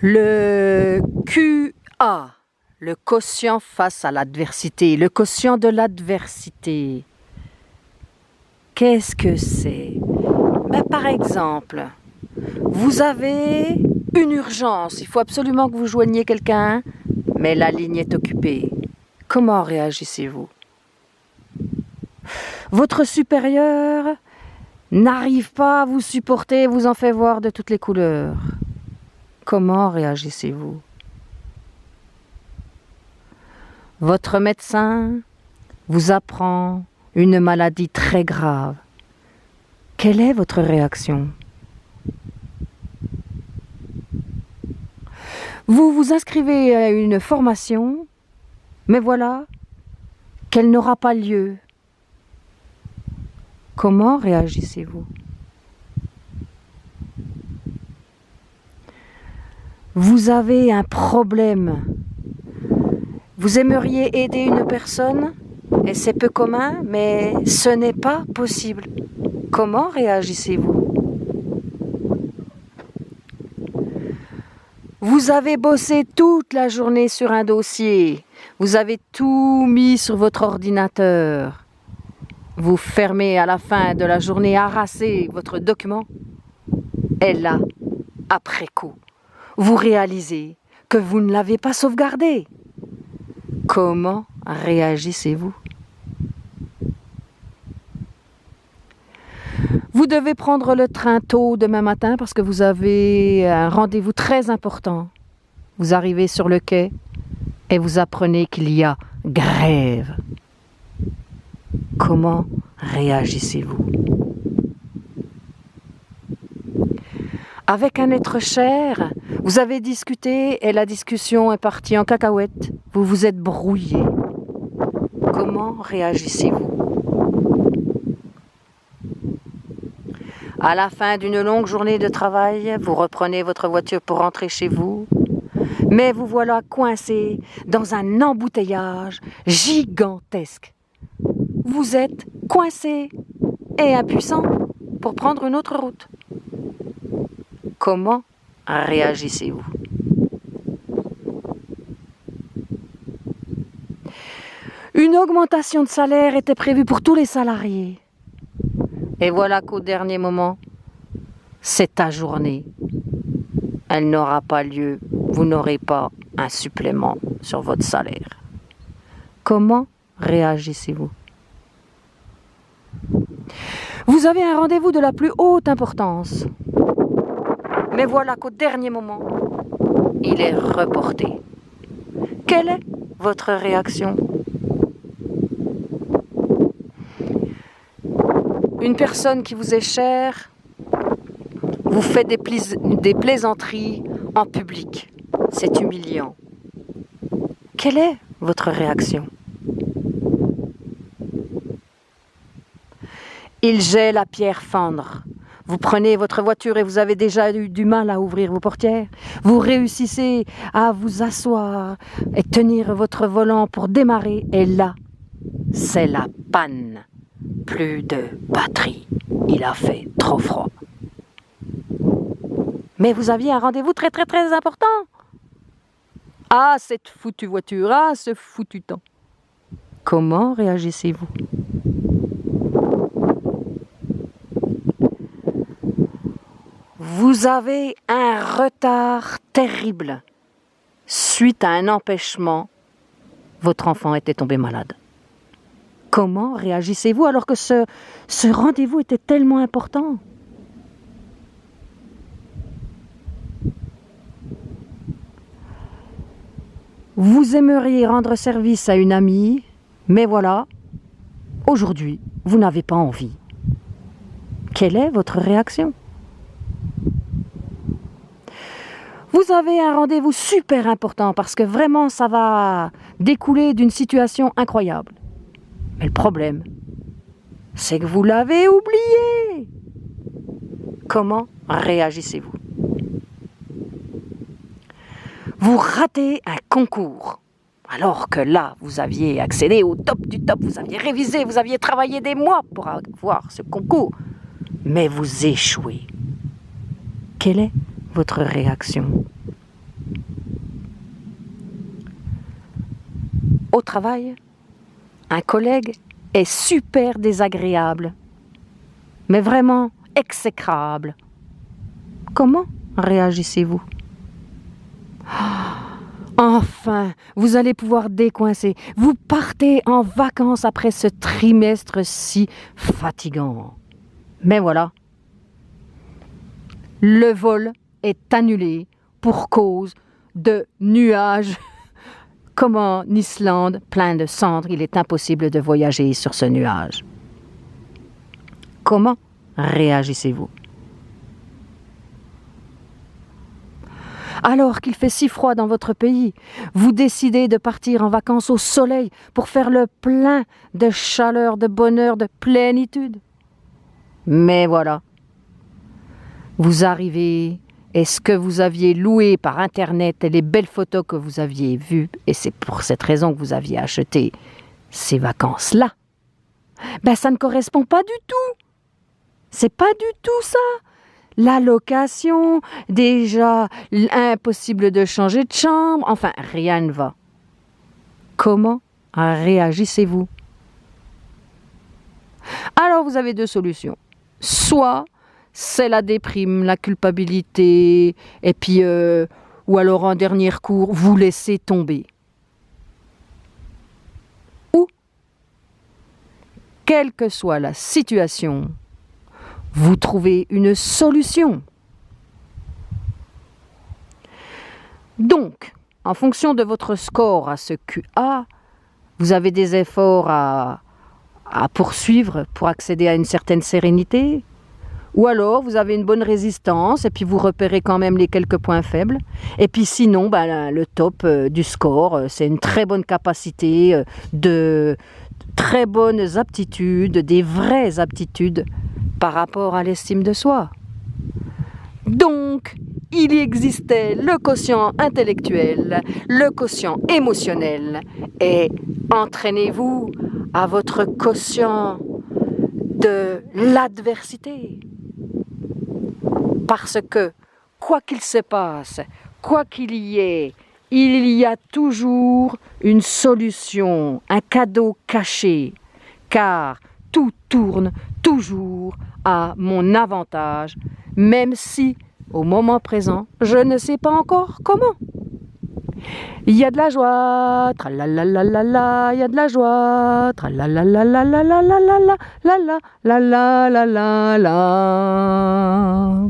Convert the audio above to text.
Le QA, le quotient face à l'adversité, le quotient de l'adversité. Qu'est-ce que c'est? Par exemple, vous avez une urgence, il faut absolument que vous joigniez quelqu'un, mais la ligne est occupée. Comment réagissez-vous? Votre supérieur n'arrive pas à vous supporter, vous en fait voir de toutes les couleurs. Comment réagissez-vous? Votre médecin vous apprend une maladie très grave. Quelle est votre réaction? Vous vous inscrivez à une formation, mais voilà qu'elle n'aura pas lieu. Comment réagissez-vous? Vous avez un problème. Vous aimeriez aider une personne et c'est peu commun, mais ce n'est pas possible. Comment réagissez-vous? Vous avez bossé toute la journée sur un dossier. Vous avez tout mis sur votre ordinateur. Vous fermez à la fin de la journée harassé votre document. Et là, après coup, vous réalisez que vous ne l'avez pas sauvegardé. Comment réagissez-vous? Vous devez prendre le train tôt demain matin parce que vous avez un rendez-vous très important. Vous arrivez sur le quai et vous apprenez qu'il y a grève. Comment réagissez-vous? Avec un être cher, vous avez discuté et la discussion est partie en cacahuète. Vous vous êtes brouillé. Comment réagissez-vous? À la fin d'une longue journée de travail, vous reprenez votre voiture pour rentrer chez vous, mais vous voilà coincé dans un embouteillage gigantesque. Vous êtes coincé et impuissant pour prendre une autre route. Comment réagissez-vous? Une augmentation de salaire était prévue pour tous les salariés. Et voilà qu'au dernier moment, c'est ta journée. Elle n'aura pas lieu. Vous n'aurez pas un supplément sur votre salaire. Comment réagissez-vous? Vous avez un rendez-vous de la plus haute importance. Mais voilà qu'au dernier moment, il est reporté. Quelle est votre réaction? Une personne qui vous est chère vous fait des plaisanteries en public. C'est humiliant. Quelle est votre réaction? Il gèle à pierre fendre. Vous prenez votre voiture et vous avez déjà eu du mal à ouvrir vos portières. Vous réussissez à vous asseoir et tenir votre volant pour démarrer. Et là, c'est la panne. Plus de batterie. Il a fait trop froid. Mais vous aviez un rendez-vous très très très important. Ah, cette foutue voiture, ah, ce foutu temps. Comment réagissez-vous? Vous avez un retard terrible. Suite à un empêchement, votre enfant était tombé malade. Comment réagissez-vous alors que ce rendez-vous était tellement important? Vous aimeriez rendre service à une amie, mais voilà, aujourd'hui, vous n'avez pas envie. Quelle est votre réaction? Vous avez un rendez-vous super important parce que vraiment ça va découler d'une situation incroyable. Mais le problème, c'est que vous l'avez oublié. Comment réagissez-vous? Vous ratez un concours. Alors que là, vous aviez accédé au top du top, vous aviez révisé, vous aviez travaillé des mois pour avoir ce concours. Mais vous échouez. Quelle est votre réaction? Au travail, un collègue est super désagréable, mais vraiment exécrable. Comment réagissez-vous? Enfin, vous allez pouvoir décoincer. Vous partez en vacances après ce trimestre si fatigant. Mais voilà, le vol est annulé pour cause de nuages. Comme en Islande, plein de cendres, il est impossible de voyager sur ce nuage. Comment réagissez-vous? Alors qu'il fait si froid dans votre pays, vous décidez de partir en vacances au soleil pour faire le plein de chaleur, de bonheur, de plénitude. Mais voilà, vous arrivez et ce que vous aviez loué par Internet et les belles photos que vous aviez vues, et c'est pour cette raison que vous aviez acheté ces vacances-là, ben ça ne correspond pas du tout. C'est pas du tout ça. La location, déjà, impossible de changer de chambre, enfin, rien ne va. Comment réagissez-vous? Alors, vous avez deux solutions. Soit c'est la déprime, la culpabilité, et puis, ou alors en dernier recours, vous laissez tomber. Ou, quelle que soit la situation, vous trouvez une solution. Donc, en fonction de votre score à ce QA, vous avez des efforts à poursuivre pour accéder à une certaine sérénité, ou alors vous avez une bonne résistance et puis vous repérez quand même les quelques points faibles. Et puis sinon, ben, le top du score, c'est une très bonne capacité, de très bonnes aptitudes, des vraies aptitudes par rapport à l'estime de soi. Donc, il existait le quotient intellectuel, le quotient émotionnel, et entraînez-vous à votre quotient de l'adversité. Parce que, quoi qu'il se passe, quoi qu'il y ait, il y a toujours une solution, un cadeau caché, car tout tourne toujours à mon avantage, même si, au moment présent, je ne sais pas encore comment. Il y a de la joie, tralalalala, il y a de la joie, tralalalala, la la la la la la la la la la.